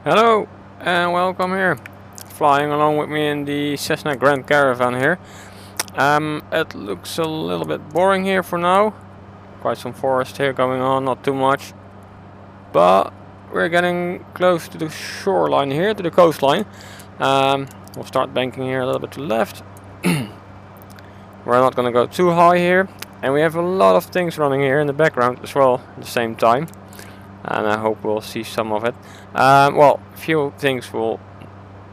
Hello and welcome here. Flying along with me in the Cessna Grand Caravan here. It looks a little bit boring here for now. Quite some forest here going on, not too much. But we're getting close to the shoreline here, to the coastline. We'll start banking here a little bit to the left. We're not going to go too high here. And we have a lot of things running here in the background as well at the same time. And I hope we'll see some of it. Well, a few things we'll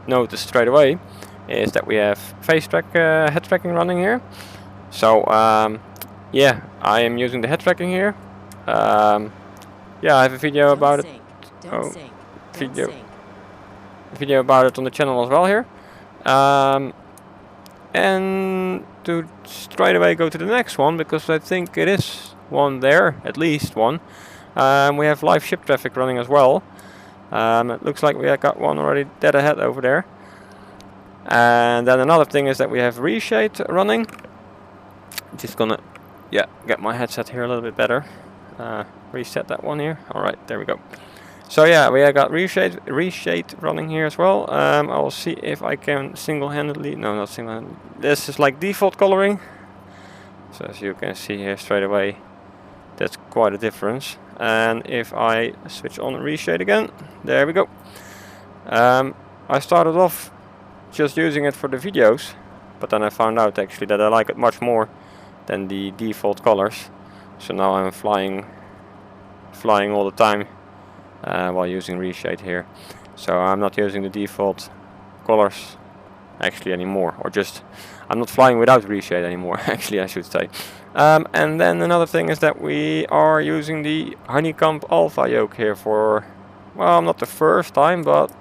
notice straight away is that we have head tracking running here. So yeah, I am using the head tracking here. Yeah, I have a video about it. Video about it on the channel as well here. And to straight away go to the next one, because I think it is one there, at least one. We have live ship traffic running as well. It looks like we have got one already dead ahead over there. And then another thing is that we have Reshade running. Just gonna get my headset here a little bit better. Reset that one here. Alright, there we go. So yeah, we have got Reshade running here as well. I will see if I can single-handedly, no, not single-handedly. This is like default coloring. So as you can see here straight away, that's quite a difference. And if I switch on Reshade again, there we go. I started off just using it for the videos, but then I found out actually that I like it much more than the default colors. So now I'm flying all the time while using Reshade here. So I'm not using the default colors actually anymore, or just I'm not flying without Reshade anymore actually, I should say. And then another thing is that we are using the Honeycomb alpha yoke here for, well, not the first time, but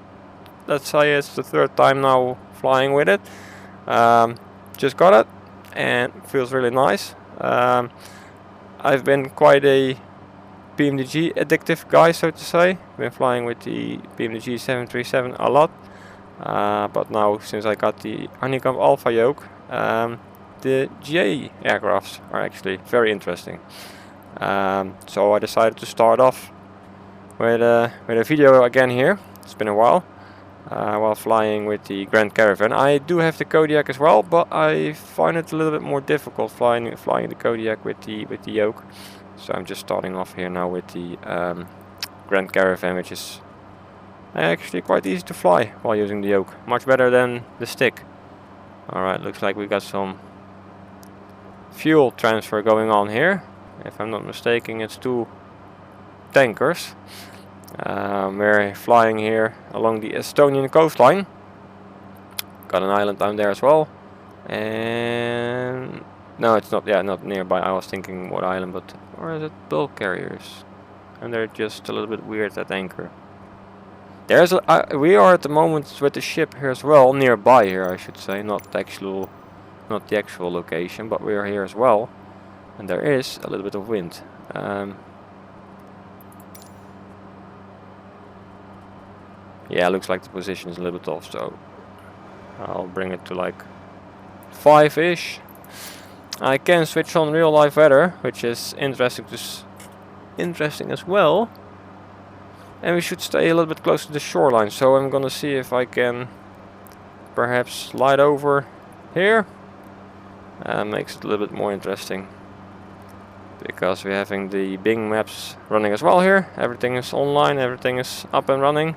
let's say it's the third time now flying with it. Just got it and it feels really nice. I've been quite a BMDG addictive guy, so to say. Been flying with the BMDG 737 a lot. But now, since I got the Honeycomb alpha yoke, the GA aircrafts are actually very interesting. So I decided to start off with a video again here. It's been a while while flying with the Grand Caravan. I do have the Kodiak as well, but I find it a little bit more difficult flying the Kodiak with the yoke. So I'm just starting off here now with the Grand Caravan, which is actually quite easy to fly while using the yoke. Much better than the stick. Alright, looks like we got some fuel transfer going on here. If I'm not mistaken, it's 2 tankers. We're flying here along the Estonian coastline. Got an island down there as well. And no, it's not. Yeah, not nearby. I was thinking what island, but or is it bulk carriers? And they're just a little bit weird at anchor. There's we are at the moment with the ship here as well, nearby here, I should say, not the actual location, but we are here as well, and there is a little bit of wind. Yeah, looks like the position is a little bit off, so I'll bring it to like 5-ish. I can switch on real life weather, which is interesting as well. And we should stay a little bit close to the shoreline, so I'm gonna see if I can perhaps slide over here. Makes it a little bit more interesting, because we're having the Bing maps running as well here. Everything is online, everything is up and running.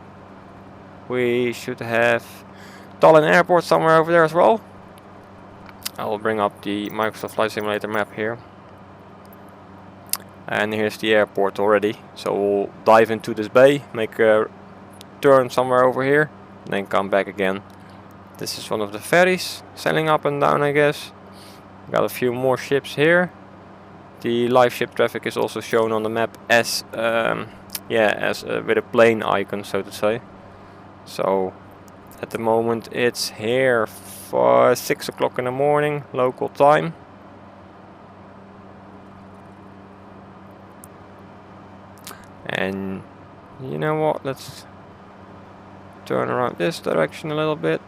We should have Tallinn airport somewhere over there as well. I will bring up the Microsoft Flight Simulator map here. And here's the airport already. So we'll dive into this bay, make a turn somewhere over here, and then come back again. This is one of the ferries sailing up and down, I guess. Got a few more ships here. The live ship traffic is also shown on the map as with a plane icon, so to say. So at the moment it's here for 6 o'clock in the morning local time. And you know what, let's turn around this direction a little bit,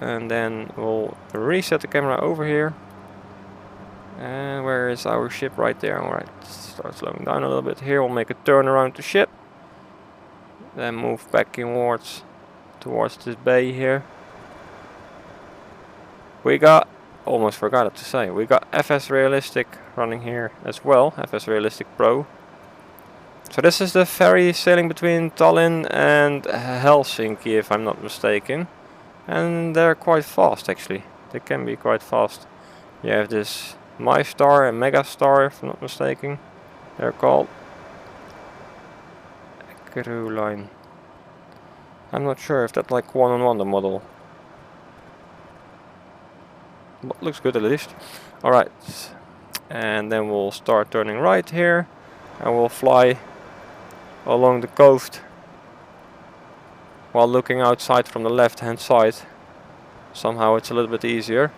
and then we'll reset the camera over here. And where is our ship? Right there. Alright, start slowing down a little bit here. We'll make a turn around the ship, then move back inwards towards this bay here. We got, almost forgot it to say, we got FSREALISTIC running here as well, FSREALISTIC Pro. So this is the ferry sailing between Tallinn and Helsinki, if I'm not mistaken. And they're quite fast actually, they can be quite fast. You have this MyStar and Megastar, if I'm not mistaken, they're called. Crew line. I'm not sure if that's like one-on-one the model. But looks good at least. Alright, and then we'll start turning right here and we'll fly along the coast while looking outside from the left hand side. Somehow it's a little bit easier.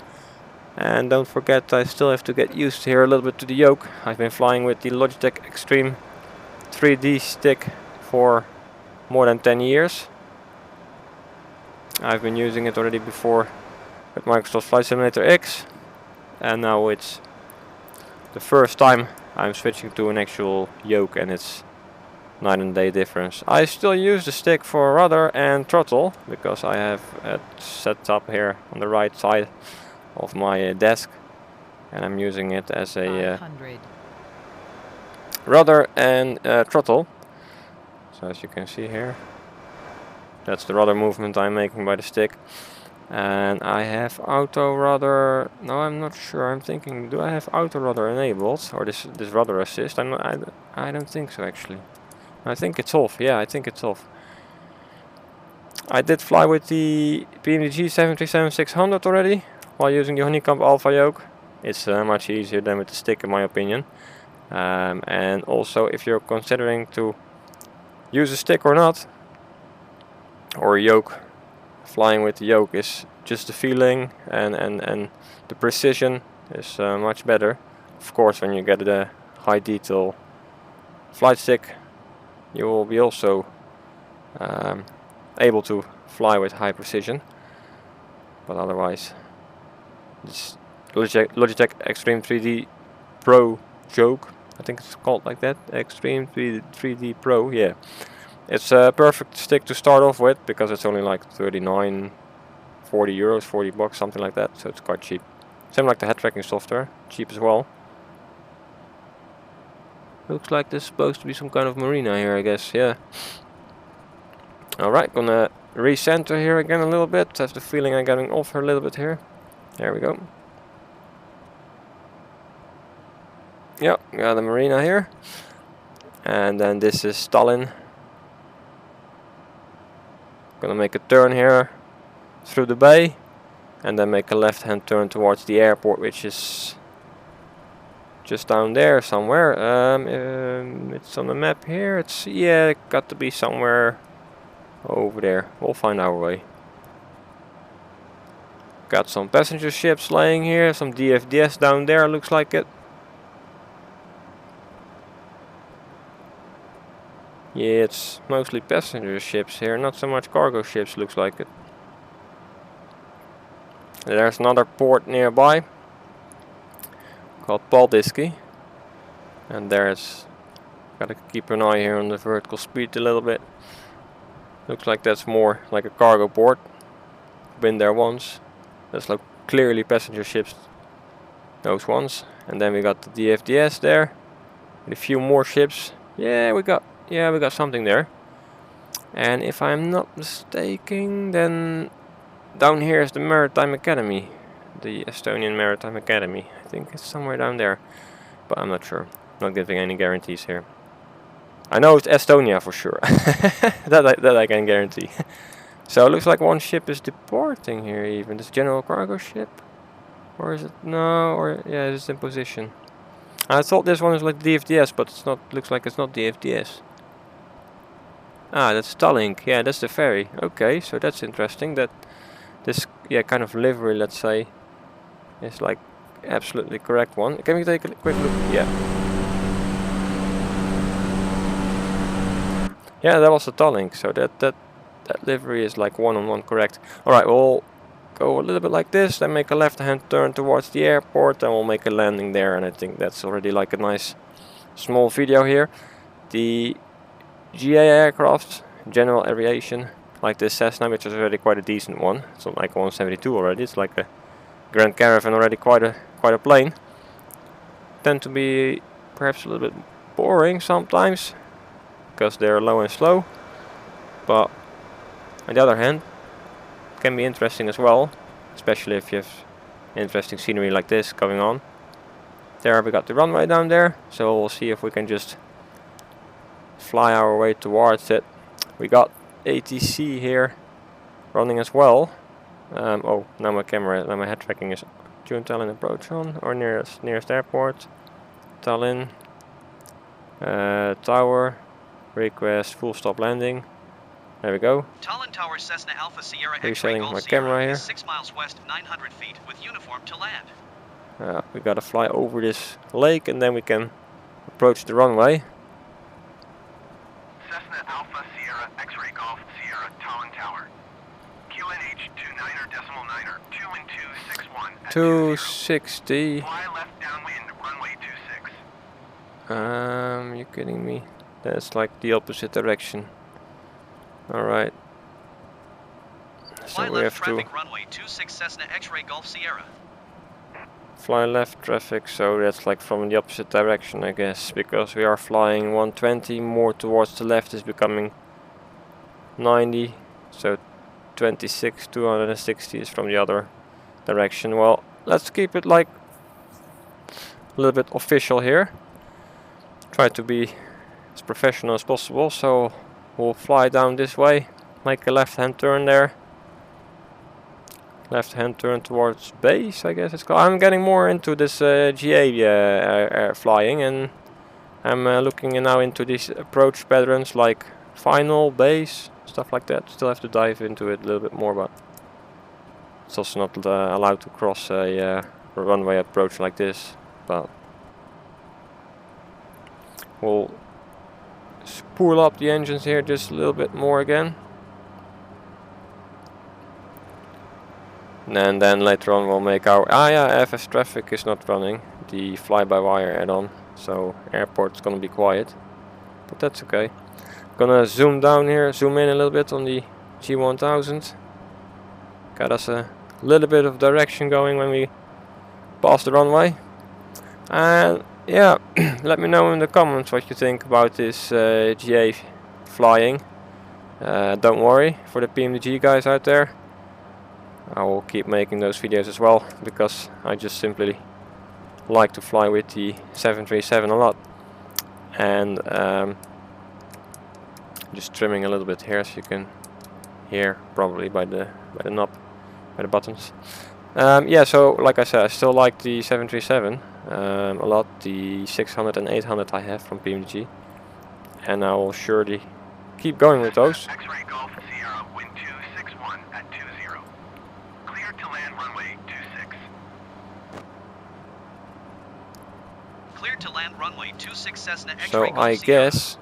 And don't forget, I still have to get used here a little bit to the yoke. I've been flying with the Logitech Extreme 3D stick for more than 10 years. I've been using it already before with Microsoft Flight Simulator X, and now it's the first time I'm switching to an actual yoke, and it's night and day difference. I still use the stick for rudder and throttle because I have it set up here on the right side of my desk, and I'm using it as a rudder and throttle. So as you can see here, that's the rudder movement I'm making by the stick. And I have auto rudder. No, I'm not sure. I'm thinking, do I have auto rudder enabled, or this rudder assist? I don't think so actually. I think it's off. Yeah, I think it's off. I did fly with the PMDG 737-600 already while using the Honeycomb Alpha yoke. It's much easier than with the stick in my opinion. And also, if you're considering to use a stick or not, or a yoke, flying with the yoke is just the feeling and the precision is much better. Of course, when you get a high detail flight stick, you will be also able to fly with high precision. But otherwise, this Logitech Extreme 3D Pro yoke, I think it's called like that, Extreme 3D Pro, yeah. It's a perfect stick to start off with because it's only like 39, 40 euros, 40 bucks, something like that, so it's quite cheap. Same like the head tracking software, cheap as well. Looks like there's supposed to be some kind of marina here, I guess, yeah. Alright, gonna recenter here again a little bit. I have the feeling I'm getting off her a little bit here. There we go. Yep, got the marina here. And then this is Tallinn. Gonna make a turn here through the bay and then make a left hand turn towards the airport, which is just down there somewhere. It's on the map here. It's, yeah, it got to be somewhere over there. We'll find our way. Got some passenger ships laying here, some DFDS down there, looks like it. Yeah, it's mostly passenger ships here, not so much cargo ships, looks like it. There's another port nearby called Baltic, and there's, gotta keep an eye here on the vertical speed a little bit. Looks like that's more like a cargo port. Been there once. That's like clearly passenger ships, those ones. And then we got the DFDS there with a few more ships. Yeah, we got something there. And if I'm not mistaken, then down here is the Maritime Academy, the Estonian Maritime Academy. I think it's somewhere down there, but I'm not sure. Not giving any guarantees here. I know it's Estonia for sure. that I can guarantee. So it looks like one ship is departing here even. This general cargo ship? Or is it? No, or yeah, it's in position. I thought this one was like DFDS, but it's not. Looks like it's not DFDS. Ah, that's Tallinn. Yeah, that's the ferry. Okay, so that's interesting. That this, yeah, kind of livery, let's say, is like absolutely correct one. Can we take a quick look? Yeah. Yeah, that was the Tallinn. So that livery is like one-on-one correct. All right, we'll go a little bit like this, then make a left-hand turn towards the airport, and we'll make a landing there. And I think that's already like a nice small video here. The GA aircraft, general aviation, like this Cessna, which is already quite a decent one. It's not like a 172 already. It's like a Grand Caravan already, quite a plane. Tend to be perhaps a little bit boring sometimes because they're low and slow, but on the other hand, can be interesting as well, especially if you have interesting scenery like this going on. There we got the runway down there, so we'll see if we can just fly our way towards it. We got ATC here running as well. Oh, now my head tracking is June Tallinn approach on, or nearest airport. Tallinn, tower, request full stop landing. There we go. Tallinn Tower Cessna Alpha Sierra Resetting my camera here. 6 miles west, 900 feet, with uniform to land. We gotta fly over this lake and then we can approach the runway. Cessna Alpha Sierra X-Ray Golf Sierra Tallinn Tower. QNH 29.9er 21261 at 260. Fly left downwind runway 26. You're kidding me. That's like the opposite direction. Alright. So Fly we left have to traffic runway 26 Cessna X-Ray Golf Sierra. fly left traffic, so that's like from the opposite direction, I guess, because we are flying 120, more towards the left is becoming 90, so 26, 260 is from the other direction. Well, let's keep it like a little bit official here. Try to be as professional as possible, so we'll fly down this way, make a left-hand turn there. Left-hand turn towards base, I guess it's called. I'm getting more into this GA flying, and I'm looking now into these approach patterns like final, base, stuff like that. Still have to dive into it a little bit more, but it's also not allowed to cross a runway approach like this. But we'll spool up the engines here just a little bit more again. And then later on we'll make our... FS traffic is not running, the fly-by-wire add-on, so airport's gonna be quiet, but that's okay. Gonna zoom down here, zoom in a little bit on the G1000. Got us a little bit of direction going when we pass the runway. And yeah, let me know in the comments what you think about this GA flying. Don't worry for the PMDG guys out there. I will keep making those videos as well, because I just simply like to fly with the 737 a lot. And just trimming a little bit here, so you can hear probably by the knob, by the buttons. Yeah, so like I said, I still like the 737 a lot. The 600 and 800 I have from PMDG, and I will surely keep going with those. X-Ray Golf Sierra wind 261 at 20. Clear to land runway 26. Clear to land runway 26 Cessna X-Ray So Golf I Sierra. guess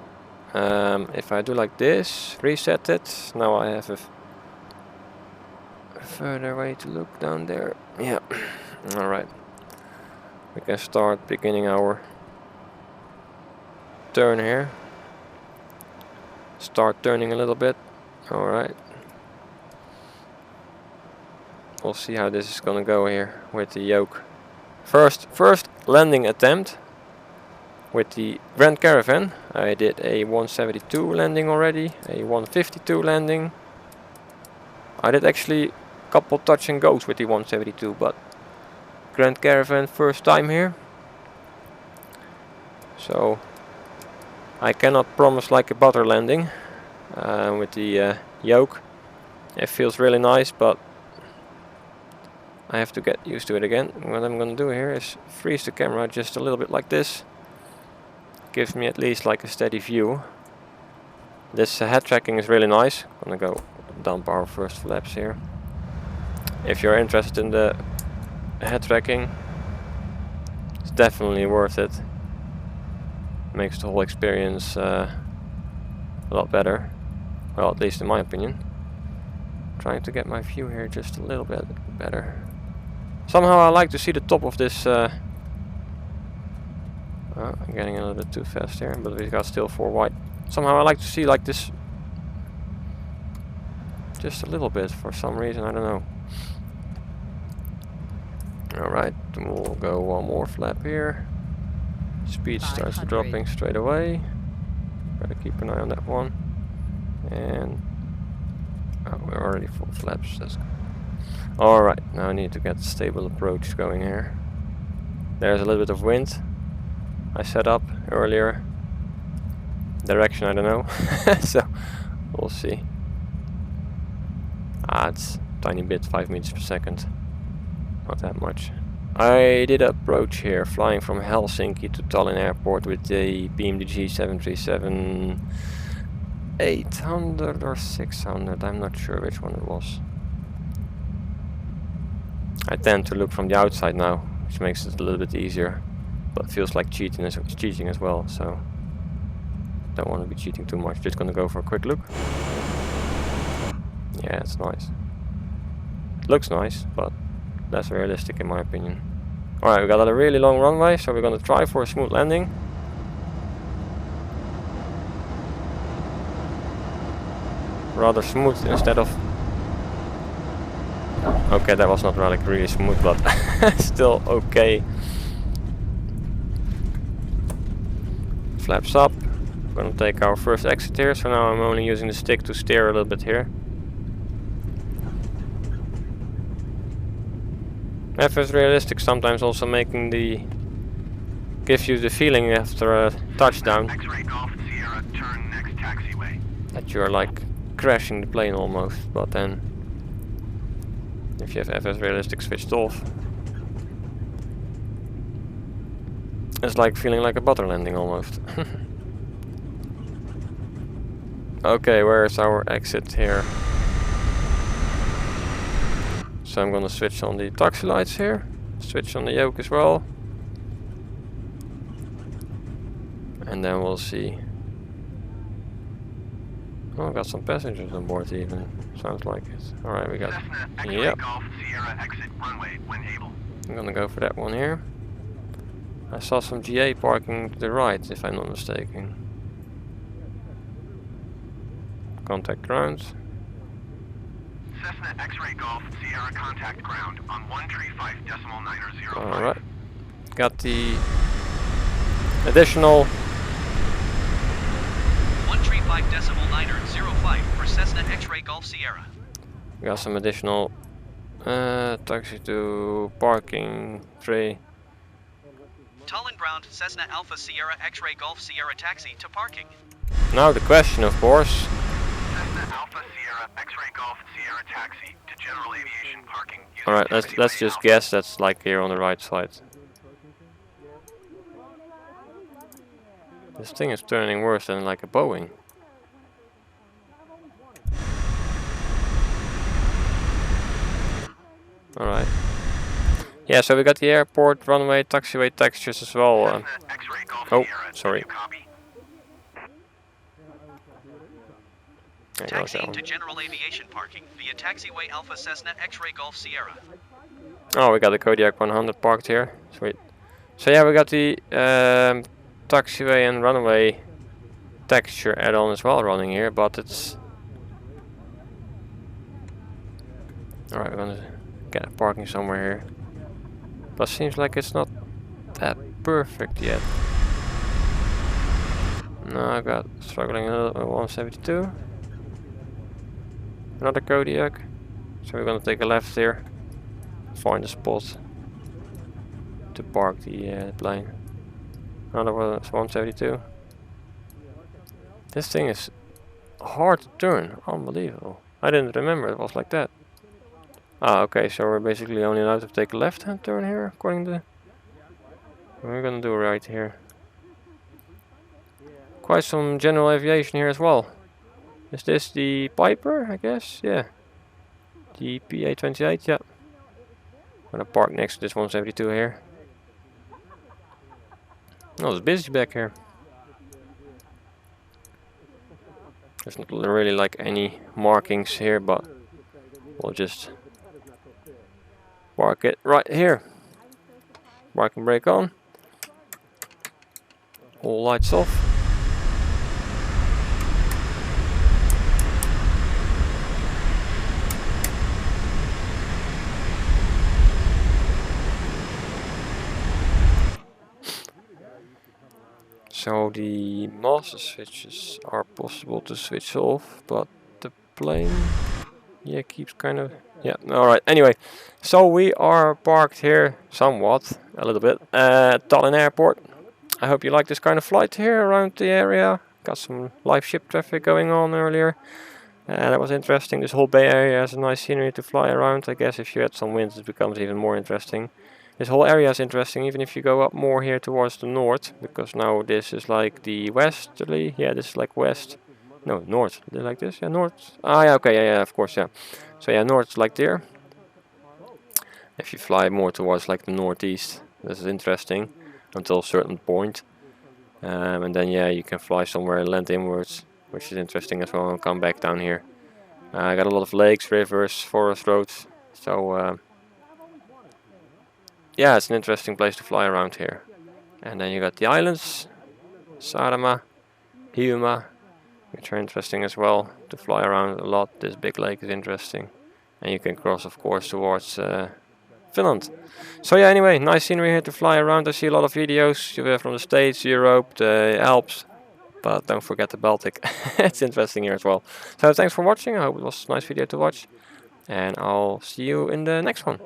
if I do like this, reset it, now I have a further way to look down there. Yeah, alright. We can start beginning our turn here. Start turning a little bit. Alright. We'll see how this is gonna go here with the yoke. First landing attempt with the Grand Caravan. I did a 172 landing already, a 152 landing. I did actually a couple touch and goes with the 172, but Grand Caravan first time here. So I cannot promise like a butter landing with the yoke. It feels really nice, but I have to get used to it again. What I'm gonna do here is freeze the camera just a little bit like this. Gives me at least like a steady view. This head tracking is really nice. I'm gonna go dump our first flaps here. If you're interested in the head tracking, it's definitely worth it. Makes the whole experience a lot better. Well, at least in my opinion. Trying to get my view here just a little bit better. Somehow I like to see the top of this. I'm getting a little bit too fast here, but we got still 4 wide. Somehow I like to see like this just a little bit for some reason, I don't know. Alright, we'll go one more flap here. Speed starts 500. dropping straight away. Gotta keep an eye on that one. And we're already full flaps. Alright, now I need to get stable approach going here. There's a little bit of wind I set up earlier. Direction I don't know. So we'll see. It's a tiny bit, 5 meters per second. Not that much. I did approach here, flying from Helsinki to Tallinn airport with the BMDG 737 800 or 600, I'm not sure which one it was. I tend to look from the outside now, which makes it a little bit easier, but feels like cheating as well, so don't want to be cheating too much. Just gonna go for a quick look. Yeah, it's nice. It looks nice, but less realistic in my opinion. Alright, we got a really long runway, so we're gonna try for a smooth landing. Rather smooth instead of... Okay, that was not really smooth, but still okay. Flaps up. I'm gonna take our first exit here, so now I'm only using the stick to steer a little bit here. FSREALISTIC sometimes also gives you the feeling after a touchdown X-ray Golf Sierra, turn next taxiway. that you're like crashing the plane almost, but then if you have FSREALISTIC switched off, it's like feeling like a butter landing almost. Okay, where's our exit here? So I'm gonna switch on the taxi lights here, switch on the yoke as well, and then we'll see. Oh, I got some passengers on board even, sounds like it. Alright, we got, Cessna X-ray yep, Golf Sierra, exit runway when able. I'm gonna go for that one here. I saw some GA parking to the right, if I'm not mistaken. Contact ground. Cessna X-ray Golf Sierra, contact ground on 135.905. Alright. Got the additional 135.905 for Cessna X-ray Golf Sierra. got some additional taxi to parking tray. Tallinn ground Cessna Alpha Sierra X-ray Golf Sierra taxi to parking. Now the question, of course. Cessna Alpha Sierra X-ray Golf Sierra taxi to general aviation parking. Alright, let's just guess that's like here on the right side. This thing is turning worse than like a Boeing. Alright. Yeah, so we got the airport, runway, taxiway textures as well. Cessna X-ray Golf Oh, Sierra, sorry. copy. There goes that Taxiing one. to general aviation parking via taxiway Alpha Cessna X-ray Golf Sierra. Oh, we got the Kodiak 100 parked here. Sweet. So yeah, we got the taxiway and runway texture add-on as well running here, but it's... Alright, we're gonna get parking somewhere here. But seems like it's not that perfect yet. No, I got struggling a little with 172. Another Kodiak. So we're gonna take a left here. Find a spot to park the plane. Another one is 172. This thing is hard to turn. Unbelievable. I didn't remember it was like that. Ah, okay, so we're basically only allowed to take a left-hand turn here, according to... We're gonna do right here. Quite some general aviation here as well. Is this the Piper, I guess? Yeah. The PA-28, yeah. I'm gonna park next to this 172 here. Oh, it's busy back here. There's not really like any markings here, but we'll just park it right here. Parking brake on. All lights off. So the master switches are possible to switch off, but the plane, yeah, keeps kind of, yeah, alright. Anyway, so we are parked here somewhat, a little bit, at Tallinn airport. I hope you like this kind of flight here around the area. Got some live ship traffic going on earlier. That was interesting. This whole bay area has a nice scenery to fly around. I guess if you add some wind it becomes even more interesting. This whole area is interesting even if you go up more here towards the north, because now this is like the westerly, yeah, this is like west, no, north, like this, yeah, north, ah yeah, okay, yeah, of course, yeah. So yeah, north like there. If you fly more towards like the northeast, this is interesting until a certain point. And then yeah, you can fly somewhere and land inwards, which is interesting as well, and come back down here. I got a lot of lakes, rivers, forest roads, so yeah, it's an interesting place to fly around here. And then you got the islands, Saaremaa, Hiiumaa, which are interesting as well to fly around a lot. This big lake is interesting, and you can cross, of course, towards Finland. So yeah, anyway, nice scenery here to fly around. I see a lot of videos from the States, Europe, the Alps, but don't forget the Baltic. It's interesting here as well. So thanks for watching. I hope it was a nice video to watch, and I'll see you in the next one.